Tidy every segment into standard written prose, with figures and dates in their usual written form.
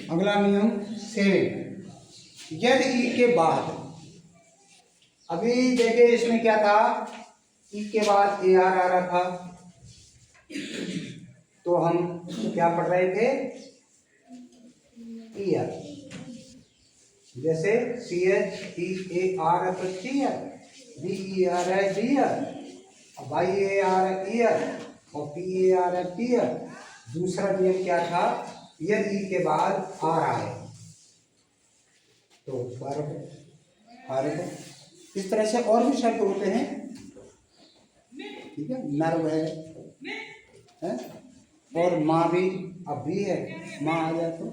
अगला नियम 7, यदि ई के बाद, अभी देखिए इसमें क्या था, ई के बाद ए आर आ रहा था, तो हम क्या पढ़ रहे थे, ईयर, जैसे C H E A R है तो चीयर, बी ई आर है डियर, वाई ए आर है ईयर, और पी ए आर है पियर। दूसरा नियम क्या था, यदि ई के बाद आ रहा है तो वर्ब, हर्ब, इस तरह से और भी शब्द होते हैं, ठीक है, नर्व है? और माँ भी, अब भी है, माँ आ जाए तो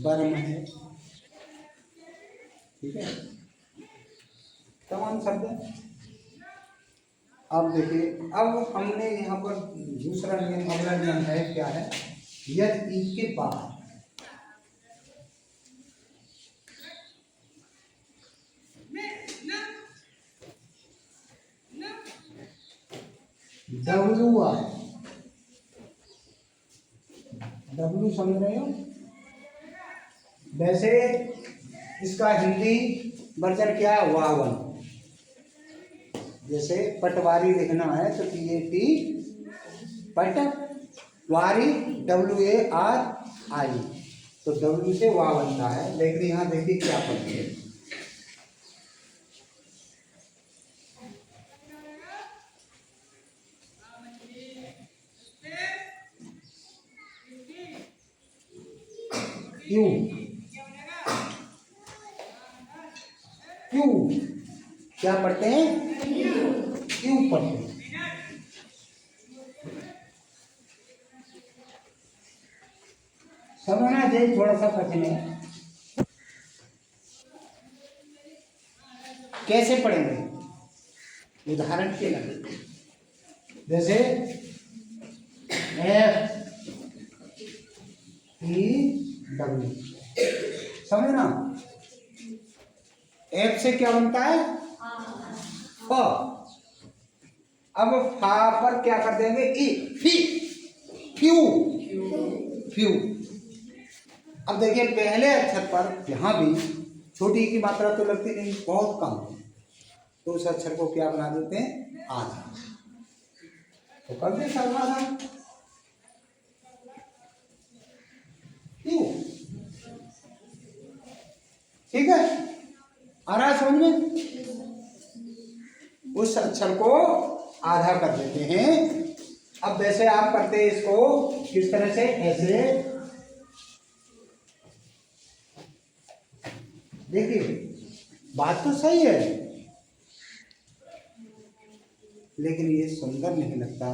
वर्म है, ठीक है, तमाम शब्द हैं। अब देखिए, अब हमने यहाँ पर दूसरा नियम, अगला नियम है, क्या है, यदि ई के बाद डब्ल्यू आए, डब्ल्यू समझ रहे हो, वैसे इसका हिंदी वर्जन क्या है, वावन, जैसे पटवारी लिखना है तो PAT पटवारी, WARI, तो W से वाह बनता है। लेकिन यहाँ देखिए क्या पढ़ते हैं, क्यू, क्यू क्या पढ़ते हैं, क्यू पढ़ते हैं। समझना चाहिए, थोड़ा सा कठिन है, कैसे पढ़ेंगे, उदाहरण के लिए, जैसे FEW, समझना, F से क्या बनता है, फ, अब फा पर क्या कर देंगे, ई, फी, फ्यू, फ्यू। अब देखिए पहले अक्षर पर यहाँ भी छोटी की मात्रा तो लगती नहीं, बहुत कम, तो उस अक्षर को क्या बना देते हैं, आधा, तो कर दे सर्वाधा, क्यों, ठीक है, आ रहा है समझ में, उस अक्षर को आधा कर देते हैं। अब वैसे आप करते हैं इसको किस तरह से, ऐसे देखिए, बात तो सही है, लेकिन ये सुंदर नहीं लगता,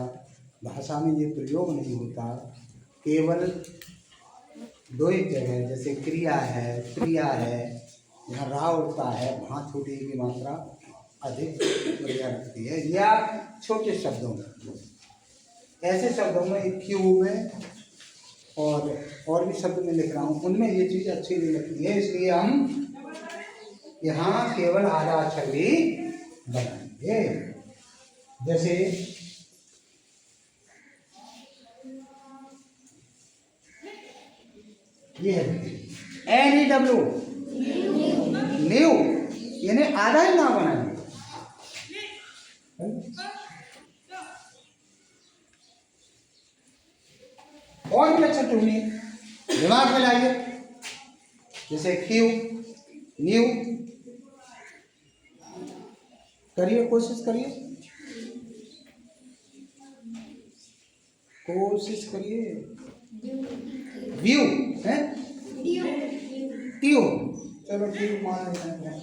भाषा में ये प्रयोग नहीं होता, केवल दो एक जगह, जैसे क्रिया है, क्रिया है, यहाँ रा उठता है, वहाँ छोटी की मात्रा अधिक बढ़िया लगती है, या छोटे शब्दों में, ऐसे शब्दों में, एक क्यू में और भी शब्द में लिख रहा हूँ, उनमें ये चीज़ अच्छी नहीं लगती है, इसलिए हम यहाँ केवल आधा अक्षर भी बनाएंगे। जैसे ये है NEW, न्यू, यानी आधा ही ना बनाएंगे, और भी अच्छा ढूंढिए, दिमाग में लाइए, जैसे क्यू, न्यू, करिए, कोशिश करिए, कोशिश करिए, व्यू है, ट्यू, चलो ट्यू मान लेते हैं,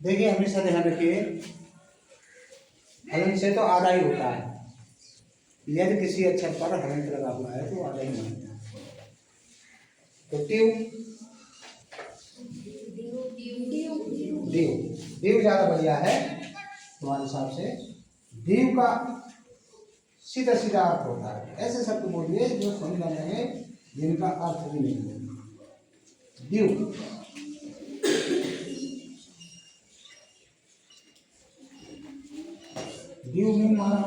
देखिए हमेशा ध्यान रखिए, हलंत से तो आधा ही होता है, यदि किसी अक्षर पर हलंत लगा हुआ है तो आधा ही बनता है, तो ट्यू, दीव, दीव ज्यादा बढ़िया है तुम्हारे हिसाब से, दीव का सीधा सीधा अर्थ होता है। ऐसे शब्द बोलिए जो सुंदर लगे, जिनका अर्थ भी नहीं है। ड्यू, ड्यू में माना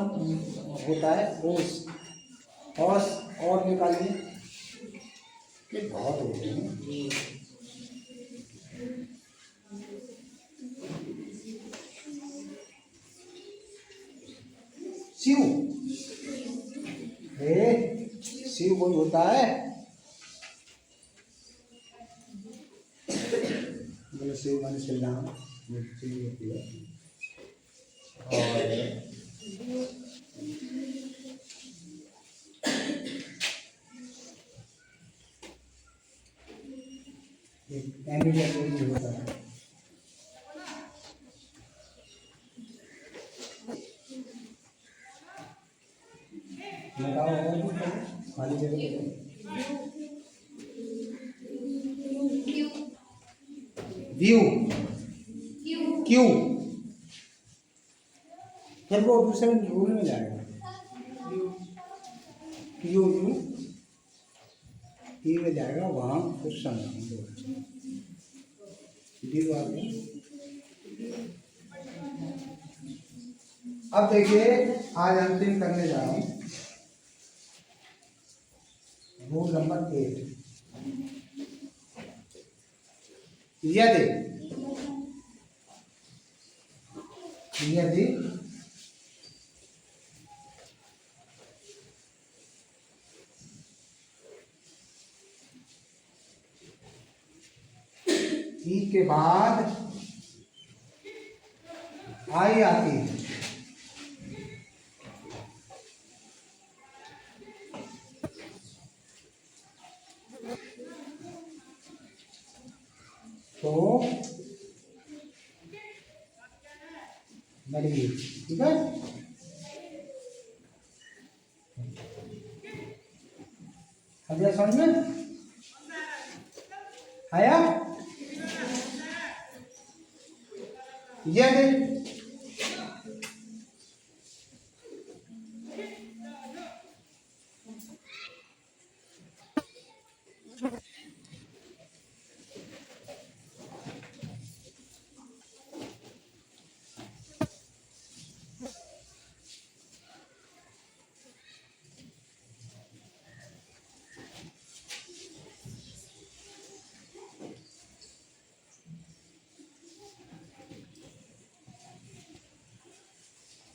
होता है ओस। औस और निकालिए, ये बहुत होते हैं। शिव, शिव कोई होता है? बोले शिव मान श्री राम, शिव होती है। और एनिवर्सरी होता है। लगाओ और भी खाली जगह। व्यू, क्यू, फिर वो दूसरे रूल में जाएगा। क्यू यू ई में जाएगा, वहाँ क्वेश्चन। अब देखिए, आज अंतिम करने जा रहा हूँ रूल नंबर 8। यदि ई के बाद आई आती है तो लड़िए, ठीक है। अब यह समझ में आया? यदि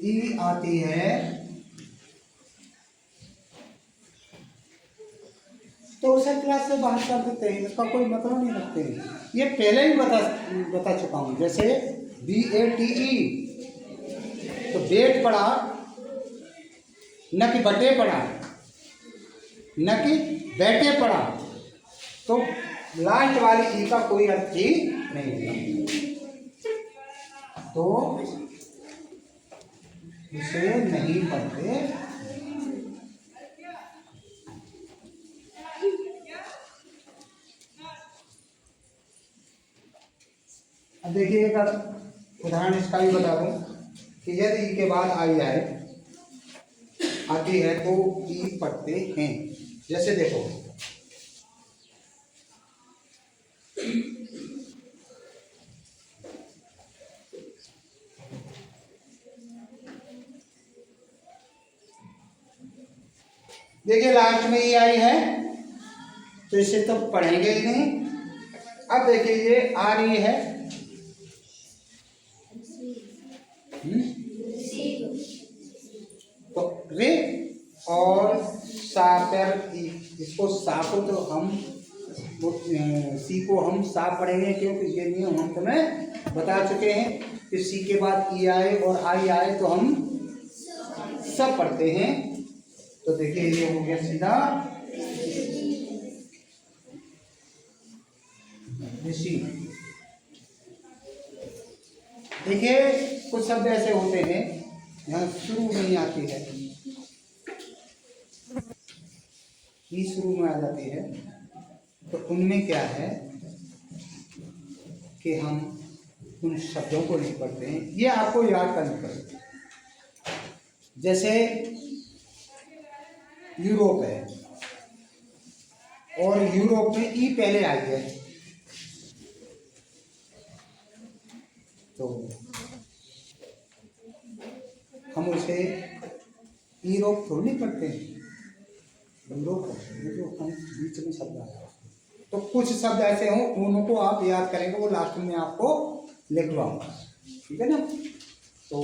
ई आती है तो उसे क्लास से बाहर कर देते हैं, इसका कोई मतलब नहीं रखते हैं। ये पहले ही बता चुका हूँ। जैसे BATE, तो बेट पढ़ा, न कि बटे पढ़ा, न कि बैठे पढ़ा, तो लास्ट वाली ई का कोई अर्थ ही नहीं होगा, तो इसे नहीं पढ़ते। अब देखिए एक उदाहरण इसका भी बता दूं कि यदि ई के बाद आई आती है तो ई पढ़ते हैं। जैसे देखो, देखिए लास्ट में ई आई है तो इसे तो पढ़ेंगे ही नहीं। अब देखिए ये आ रही है, तो रे और सा पर इसको सा को तो हम सी को हम सा पढ़ेंगे, क्योंकि ये नियम हम तुम्हें बता चुके हैं कि सी के बाद ई आए और आई आए तो हम सब पढ़ते हैं। तो देखिए ये हो गया सीधा ऋषि। देखिए कुछ शब्द ऐसे होते हैं यहाँ शुरू नहीं आती है, ई शुरू में आ जाती है, तो उनमें क्या है कि हम उन शब्दों को नहीं पढ़ते हैं। ये आपको याद करना पड़ेगा। जैसे यूरोप है और यूरोप में ई पहले आई है, तो हम उसे यूरोप थोड़ी नहीं पढ़ते हैं, यूरोप ये जो हम बीच में शब्द आया। तो कुछ शब्द ऐसे हों उनको आप याद करेंगे, वो लास्ट में आपको लिखवाऊंगा, ठीक है ना। तो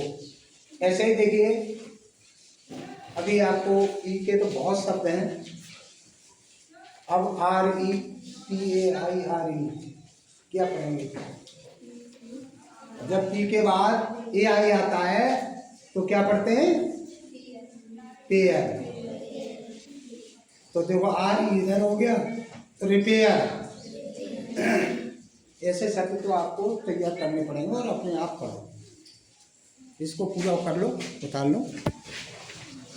ऐसे ही देखिए, अभी आपको ई के तो बहुत शब्द हैं। अब REPAIRE क्या पढ़ेंगे? जब पी के बाद AI आता है तो क्या पढ़ते हैं? पेयर। तो देखो R इधर हो गया, तो रिपेयर। ऐसे शब्द तो आपको तैयार करने पड़ेंगे और अपने आप पढ़ो, इसको पूरा कर लो, उतार लो।